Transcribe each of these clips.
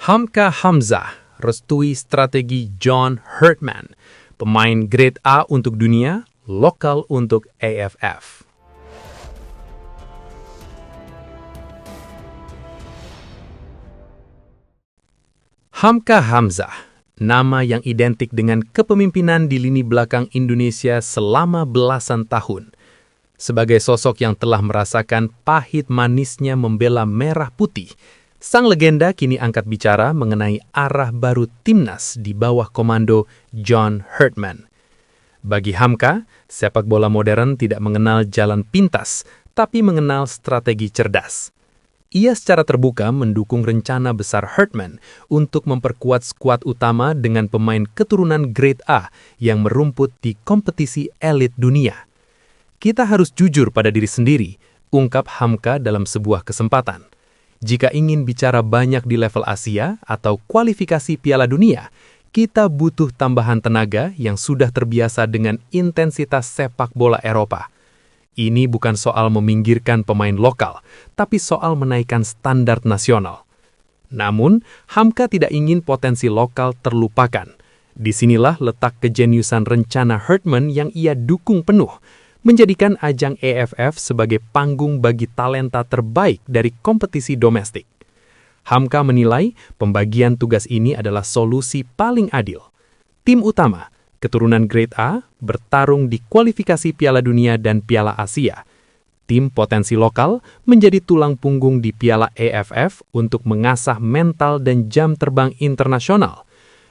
Hamka Hamzah restui strategi John Herdman, pemain grade A untuk dunia, lokal untuk AFF. Hamka Hamzah, nama yang identik dengan kepemimpinan di lini belakang Indonesia selama belasan tahun. Sebagai sosok yang telah merasakan pahit manisnya membela merah putih, sang legenda kini angkat bicara mengenai arah baru timnas di bawah komando John Herdman. Bagi Hamka, sepak bola modern tidak mengenal jalan pintas, tapi mengenal strategi cerdas. Ia secara terbuka mendukung rencana besar Herdman untuk memperkuat skuad utama dengan pemain keturunan grade A yang merumput di kompetisi elit dunia. Kita harus jujur pada diri sendiri, ungkap Hamka dalam sebuah kesempatan. Jika ingin bicara banyak di level Asia atau kualifikasi Piala Dunia, kita butuh tambahan tenaga yang sudah terbiasa dengan intensitas sepak bola Eropa. Ini bukan soal meminggirkan pemain lokal, tapi soal menaikkan standar nasional. Namun, Hamka tidak ingin potensi lokal terlupakan. Disinilah letak kejeniusan rencana Herdman yang ia dukung penuh, menjadikan ajang AFF sebagai panggung bagi talenta terbaik dari kompetisi domestik. Hamka menilai pembagian tugas ini adalah solusi paling adil. Tim utama, keturunan grade A, bertarung di kualifikasi Piala Dunia dan Piala Asia. Tim potensi lokal menjadi tulang punggung di Piala AFF untuk mengasah mental dan jam terbang internasional.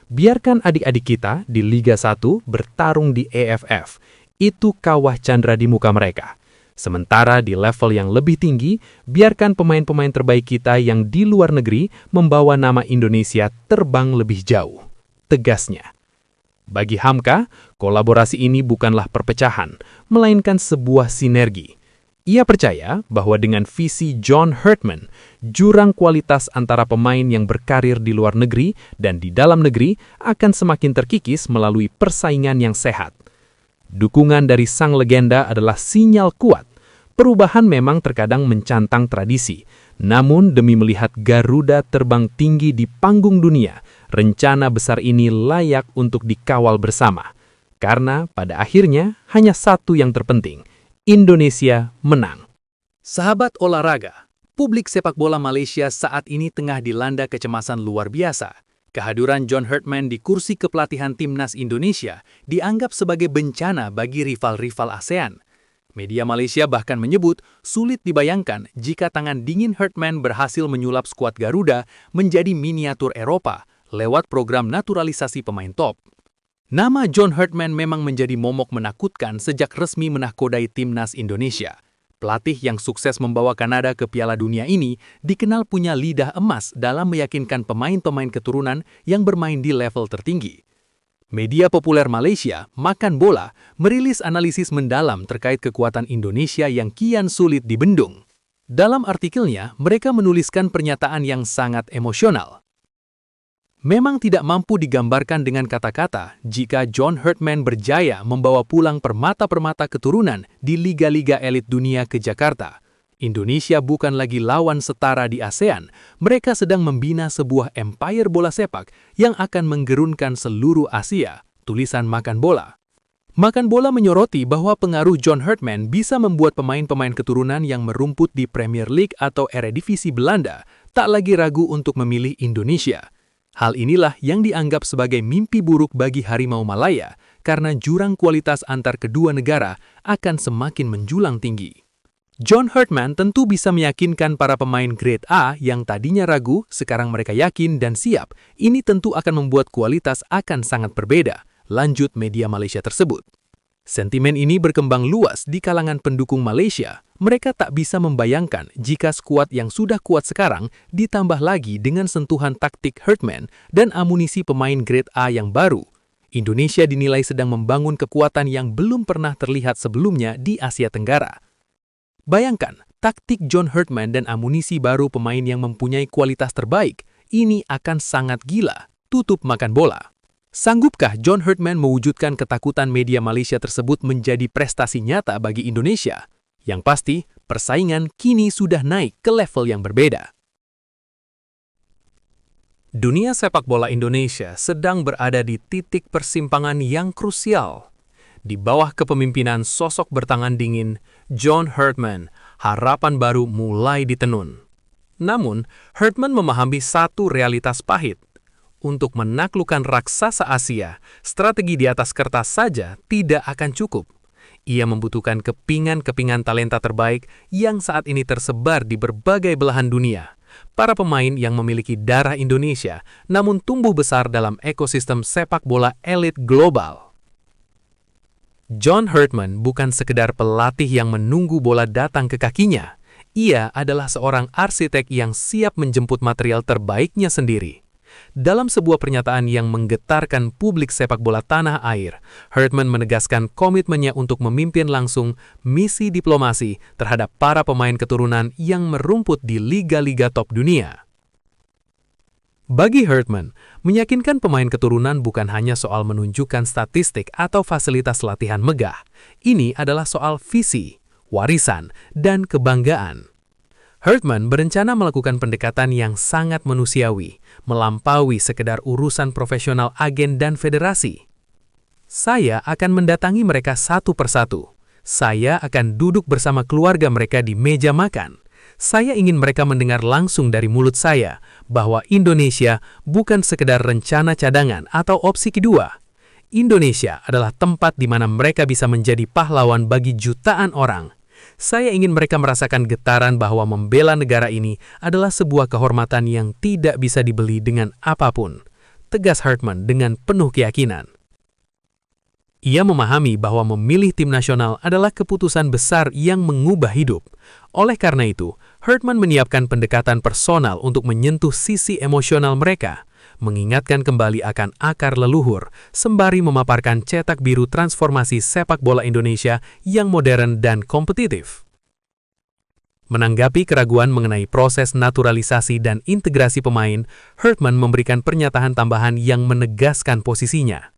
Biarkan adik-adik kita di Liga 1 bertarung di AFF. Itu kawah candra di muka mereka. Sementara di level yang lebih tinggi, biarkan pemain-pemain terbaik kita yang di luar negeri membawa nama Indonesia terbang lebih jauh. Tegasnya. Bagi Hamka, kolaborasi ini bukanlah perpecahan, melainkan sebuah sinergi. Ia percaya bahwa dengan visi John Herdman, jurang kualitas antara pemain yang berkarir di luar negeri dan di dalam negeri akan semakin terkikis melalui persaingan yang sehat. Dukungan dari sang legenda adalah sinyal kuat. Perubahan memang terkadang mencantang tradisi, namun demi melihat Garuda terbang tinggi di panggung dunia, rencana besar ini layak untuk dikawal bersama. Karena pada akhirnya hanya satu yang terpenting, Indonesia menang. Sahabat olahraga, publik sepak bola Malaysia saat ini tengah dilanda kecemasan luar biasa. Kehadiran John Herdman di kursi kepelatihan timnas Indonesia dianggap sebagai bencana bagi rival-rival ASEAN. Media Malaysia bahkan menyebut sulit dibayangkan jika tangan dingin Herdman berhasil menyulap skuad Garuda menjadi miniatur Eropa lewat program naturalisasi pemain top. Nama John Herdman memang menjadi momok menakutkan sejak resmi menahkodai timnas Indonesia. Pelatih yang sukses membawa Kanada ke Piala Dunia ini dikenal punya lidah emas dalam meyakinkan pemain-pemain keturunan yang bermain di level tertinggi. Media populer Malaysia, Makan Bola, merilis analisis mendalam terkait kekuatan Indonesia yang kian sulit dibendung. Dalam artikelnya, mereka menuliskan pernyataan yang sangat emosional. Memang tidak mampu digambarkan dengan kata-kata jika John Herdman berjaya membawa pulang permata-permata keturunan di liga-liga elit dunia ke Jakarta. Indonesia bukan lagi lawan setara di ASEAN, mereka sedang membina sebuah empire bola sepak yang akan menggerunkan seluruh Asia, tulisan Makan Bola. Makan Bola menyoroti bahwa pengaruh John Herdman bisa membuat pemain-pemain keturunan yang merumput di Premier League atau Eredivisie Belanda tak lagi ragu untuk memilih Indonesia. Hal inilah yang dianggap sebagai mimpi buruk bagi Harimau Malaya karena jurang kualitas antar kedua negara akan semakin menjulang tinggi. John Herdman tentu bisa meyakinkan para pemain grade A yang tadinya ragu, sekarang mereka yakin dan siap. Ini tentu akan membuat kualitas akan sangat berbeda, lanjut media Malaysia tersebut. Sentimen ini berkembang luas di kalangan pendukung Malaysia. Mereka tak bisa membayangkan jika skuad yang sudah kuat sekarang ditambah lagi dengan sentuhan taktik Herdman dan amunisi pemain grade A yang baru. Indonesia dinilai sedang membangun kekuatan yang belum pernah terlihat sebelumnya di Asia Tenggara. Bayangkan, taktik John Herdman dan amunisi baru pemain yang mempunyai kualitas terbaik, ini akan sangat gila, tutup Makan Bola. Sanggupkah John Herdman mewujudkan ketakutan media Malaysia tersebut menjadi prestasi nyata bagi Indonesia? Yang pasti, persaingan kini sudah naik ke level yang berbeda. Dunia sepak bola Indonesia sedang berada di titik persimpangan yang krusial. Di bawah kepemimpinan sosok bertangan dingin, John Herdman, harapan baru mulai ditenun. Namun, Herdman memahami satu realitas pahit. Untuk menaklukkan raksasa Asia, strategi di atas kertas saja tidak akan cukup. Ia membutuhkan kepingan-kepingan talenta terbaik yang saat ini tersebar di berbagai belahan dunia. Para pemain yang memiliki darah Indonesia, namun tumbuh besar dalam ekosistem sepak bola elit global. John Herdman bukan sekedar pelatih yang menunggu bola datang ke kakinya. Ia adalah seorang arsitek yang siap menjemput material terbaiknya sendiri. Dalam sebuah pernyataan yang menggetarkan publik sepak bola tanah air, Herdman menegaskan komitmennya untuk memimpin langsung misi diplomasi terhadap para pemain keturunan yang merumput di liga-liga top dunia. Bagi Herdman, meyakinkan pemain keturunan bukan hanya soal menunjukkan statistik atau fasilitas latihan megah. Ini adalah soal visi, warisan, dan kebanggaan. Herdman berencana melakukan pendekatan yang sangat manusiawi, melampaui sekedar urusan profesional agen dan federasi. Saya akan mendatangi mereka satu persatu. Saya akan duduk bersama keluarga mereka di meja makan. Saya ingin mereka mendengar langsung dari mulut saya bahwa Indonesia bukan sekedar rencana cadangan atau opsi kedua. Indonesia adalah tempat di mana mereka bisa menjadi pahlawan bagi jutaan orang. Saya ingin mereka merasakan getaran bahwa membela negara ini adalah sebuah kehormatan yang tidak bisa dibeli dengan apapun, tegas Herdman dengan penuh keyakinan. Ia memahami bahwa memilih tim nasional adalah keputusan besar yang mengubah hidup. Oleh karena itu, Herdman menyiapkan pendekatan personal untuk menyentuh sisi emosional mereka, mengingatkan kembali akan akar leluhur, sembari memaparkan cetak biru transformasi sepak bola Indonesia yang modern dan kompetitif. Menanggapi keraguan mengenai proses naturalisasi dan integrasi pemain, Herdman memberikan pernyataan tambahan yang menegaskan posisinya.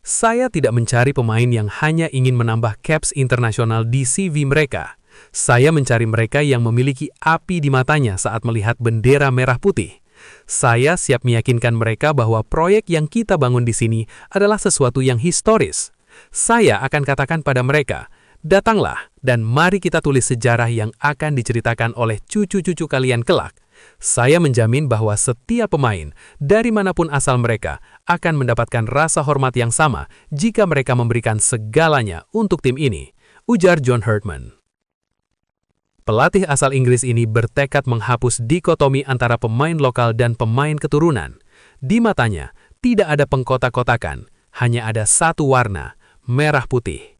Saya tidak mencari pemain yang hanya ingin menambah caps internasional di CV mereka. Saya mencari mereka yang memiliki api di matanya saat melihat bendera merah putih. Saya siap meyakinkan mereka bahwa proyek yang kita bangun di sini adalah sesuatu yang historis. Saya akan katakan pada mereka, datanglah dan mari kita tulis sejarah yang akan diceritakan oleh cucu-cucu kalian kelak. Saya menjamin bahwa setiap pemain, dari manapun asal mereka, akan mendapatkan rasa hormat yang sama jika mereka memberikan segalanya untuk tim ini, ujar John Herdman. Pelatih asal Inggris ini bertekad menghapus dikotomi antara pemain lokal dan pemain keturunan. Di matanya, tidak ada pengkotak-kotakan, hanya ada satu warna, merah putih.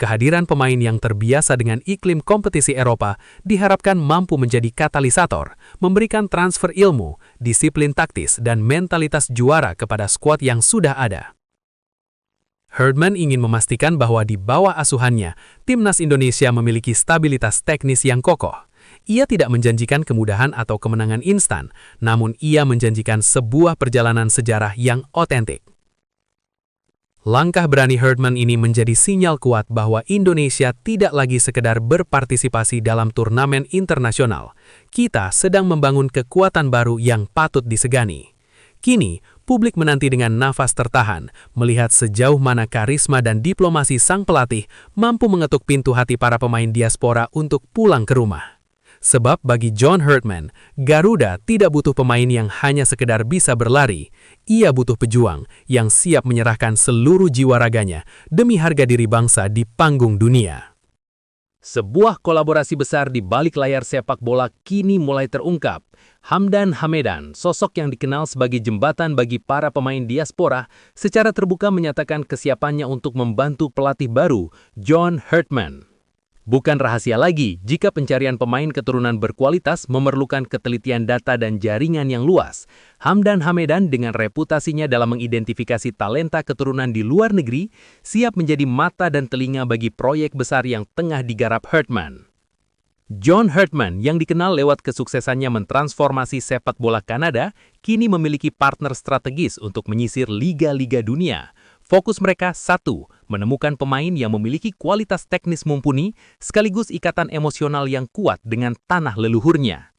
Kehadiran pemain yang terbiasa dengan iklim kompetisi Eropa diharapkan mampu menjadi katalisator, memberikan transfer ilmu, disiplin taktis, dan mentalitas juara kepada skuad yang sudah ada. Herdman ingin memastikan bahwa di bawah asuhannya, timnas Indonesia memiliki stabilitas teknis yang kokoh. Ia tidak menjanjikan kemudahan atau kemenangan instan, namun ia menjanjikan sebuah perjalanan sejarah yang otentik. Langkah berani Herdman ini menjadi sinyal kuat bahwa Indonesia tidak lagi sekedar berpartisipasi dalam turnamen internasional. Kita sedang membangun kekuatan baru yang patut disegani. Kini, publik menanti dengan nafas tertahan, melihat sejauh mana karisma dan diplomasi sang pelatih mampu mengetuk pintu hati para pemain diaspora untuk pulang ke rumah. Sebab bagi John Herdman, Garuda tidak butuh pemain yang hanya sekedar bisa berlari. Ia butuh pejuang yang siap menyerahkan seluruh jiwa raganya demi harga diri bangsa di panggung dunia. Sebuah kolaborasi besar di balik layar sepak bola kini mulai terungkap. Hamdan Hamedan, sosok yang dikenal sebagai jembatan bagi para pemain diaspora, secara terbuka menyatakan kesiapannya untuk membantu pelatih baru, John Herdman. Bukan rahasia lagi jika pencarian pemain keturunan berkualitas memerlukan ketelitian data dan jaringan yang luas. Hamdan Hamedan dengan reputasinya dalam mengidentifikasi talenta keturunan di luar negeri, siap menjadi mata dan telinga bagi proyek besar yang tengah digarap Herdman. John Herdman yang dikenal lewat kesuksesannya mentransformasi sepak bola Kanada, kini memiliki partner strategis untuk menyisir liga-liga dunia. Fokus mereka satu, menemukan pemain yang memiliki kualitas teknis mumpuni, sekaligus ikatan emosional yang kuat dengan tanah leluhurnya.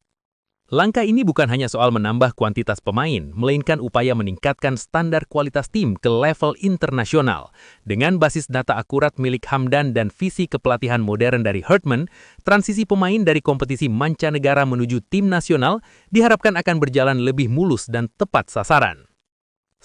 Langkah ini bukan hanya soal menambah kuantitas pemain, melainkan upaya meningkatkan standar kualitas tim ke level internasional. Dengan basis data akurat milik Hamdan dan visi kepelatihan modern dari Hartman, transisi pemain dari kompetisi mancanegara menuju tim nasional diharapkan akan berjalan lebih mulus dan tepat sasaran.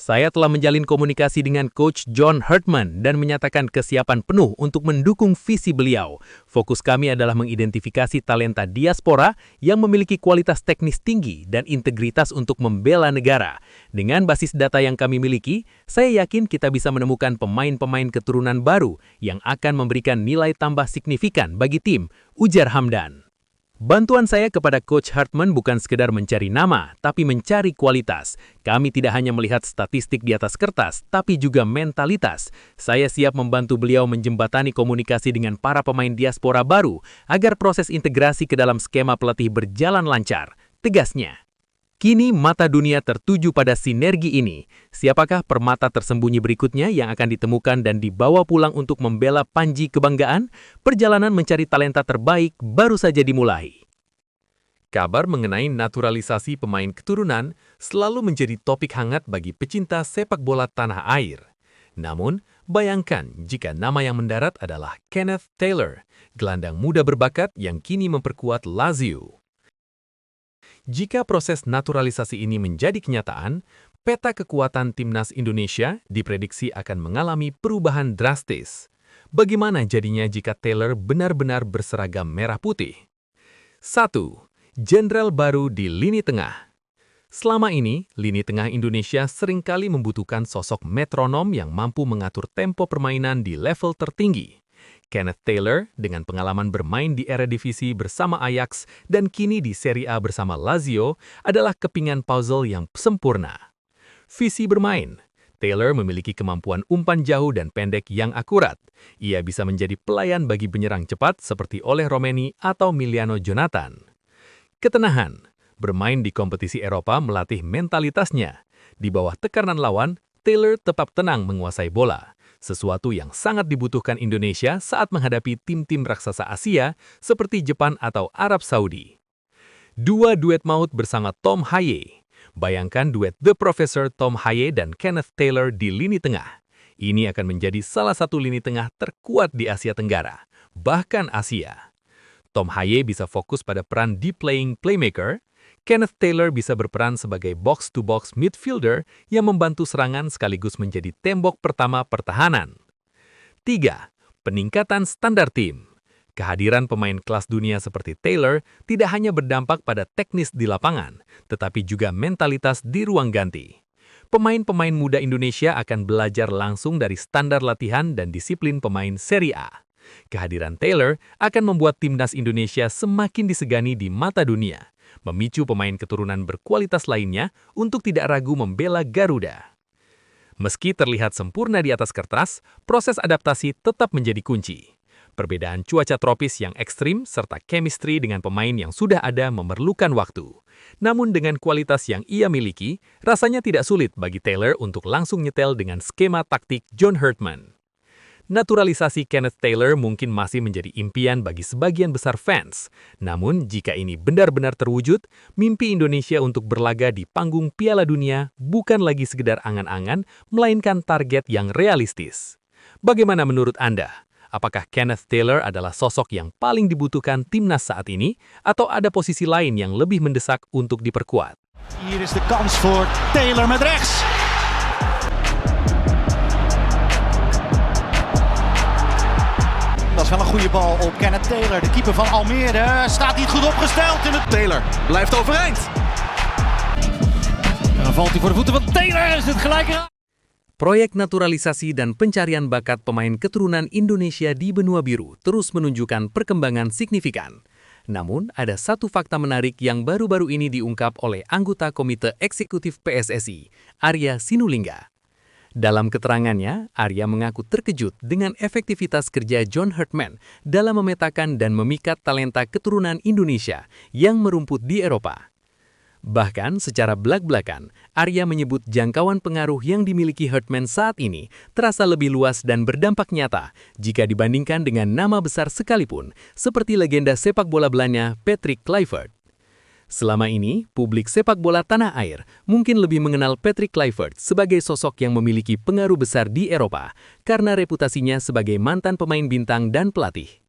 Saya telah menjalin komunikasi dengan Coach John Hartman dan menyatakan kesiapan penuh untuk mendukung visi beliau. Fokus kami adalah mengidentifikasi talenta diaspora yang memiliki kualitas teknis tinggi dan integritas untuk membela negara. Dengan basis data yang kami miliki, saya yakin kita bisa menemukan pemain-pemain keturunan baru yang akan memberikan nilai tambah signifikan bagi tim, ujar Hamdan. Bantuan saya kepada Coach Hartman bukan sekedar mencari nama, tapi mencari kualitas. Kami tidak hanya melihat statistik di atas kertas, tapi juga mentalitas. Saya siap membantu beliau menjembatani komunikasi dengan para pemain diaspora baru, agar proses integrasi ke dalam skema pelatih berjalan lancar, tegasnya. Kini mata dunia tertuju pada sinergi ini. Siapakah permata tersembunyi berikutnya yang akan ditemukan dan dibawa pulang untuk membela Panji kebanggaan? Perjalanan mencari talenta terbaik baru saja dimulai. Kabar mengenai naturalisasi pemain keturunan selalu menjadi topik hangat bagi pecinta sepak bola tanah air. Namun, bayangkan jika nama yang mendarat adalah Kenneth Taylor, gelandang muda berbakat yang kini memperkuat Lazio. Jika proses naturalisasi ini menjadi kenyataan, peta kekuatan timnas Indonesia diprediksi akan mengalami perubahan drastis. Bagaimana jadinya jika Taylor benar-benar berseragam merah putih? 1. Jenderal baru di lini tengah. Selama ini, lini tengah Indonesia seringkali membutuhkan sosok metronom yang mampu mengatur tempo permainan di level tertinggi. Kenneth Taylor, dengan pengalaman bermain di Eredivisie bersama Ajax dan kini di Serie A bersama Lazio, adalah kepingan puzzle yang sempurna. Visi bermain. Taylor memiliki kemampuan umpan jauh dan pendek yang akurat. Ia bisa menjadi pelayan bagi penyerang cepat seperti Ole Romeni atau Miliano Jonathan. Ketenahan. Bermain di kompetisi Eropa melatih mentalitasnya. Di bawah tekanan lawan, Taylor tetap tenang menguasai bola. Sesuatu yang sangat dibutuhkan Indonesia saat menghadapi tim-tim raksasa Asia seperti Jepang atau Arab Saudi. 2 duet maut bersama Tom Haye. Bayangkan duet The Professor Tom Haye dan Kenneth Taylor di lini tengah. Ini akan menjadi salah satu lini tengah terkuat di Asia Tenggara, bahkan Asia. Tom Haye bisa fokus pada peran deep playing playmaker. Kenneth Taylor bisa berperan sebagai box-to-box midfielder yang membantu serangan sekaligus menjadi tembok pertama pertahanan. 3. Peningkatan standar tim. Kehadiran pemain kelas dunia seperti Taylor tidak hanya berdampak pada teknis di lapangan, tetapi juga mentalitas di ruang ganti. Pemain-pemain muda Indonesia akan belajar langsung dari standar latihan dan disiplin pemain Serie A. Kehadiran Taylor akan membuat timnas Indonesia semakin disegani di mata dunia, memicu pemain keturunan berkualitas lainnya untuk tidak ragu membela Garuda. Meski terlihat sempurna di atas kertas, proses adaptasi tetap menjadi kunci. Perbedaan cuaca tropis yang ekstrim serta chemistry dengan pemain yang sudah ada memerlukan waktu. Namun dengan kualitas yang ia miliki, rasanya tidak sulit bagi Taylor untuk langsung nyetel dengan skema taktik John Hartman. Naturalisasi Kenneth Taylor mungkin masih menjadi impian bagi sebagian besar fans. Namun, jika ini benar-benar terwujud, mimpi Indonesia untuk berlaga di panggung Piala Dunia bukan lagi sekedar angan-angan, melainkan target yang realistis. Bagaimana menurut Anda? Apakah Kenneth Taylor adalah sosok yang paling dibutuhkan timnas saat ini, atau ada posisi lain yang lebih mendesak untuk diperkuat? Hier is de kans voor Taylor met rechts. Dat is wel een goede bal op Kenneth Taylor, de keeper van Almere. Staat niet goed opgesteld in het... Taylor blijft overeind. En dan valt hij voor de voeten van Taylor. Is het gelijk eraan? Proyek naturalisasi dan pencarian bakat pemain keturunan Indonesia di benua biru terus menunjukkan perkembangan signifikan. Namun, ada satu fakta menarik yang baru-baru ini diungkap oleh anggota Komite Eksekutif PSSI, Arya Sinulinga. Dalam keterangannya, Arya mengaku terkejut dengan efektivitas kerja John Hartman dalam memetakan dan memikat talenta keturunan Indonesia yang merumput di Eropa. Bahkan secara belak-belakan, Arya menyebut jangkauan pengaruh yang dimiliki Hartman saat ini terasa lebih luas dan berdampak nyata jika dibandingkan dengan nama besar sekalipun, seperti legenda sepak bola Belanda Patrick Kluivert. Selama ini, publik sepak bola tanah air mungkin lebih mengenal Patrick Kluivert sebagai sosok yang memiliki pengaruh besar di Eropa karena reputasinya sebagai mantan pemain bintang dan pelatih.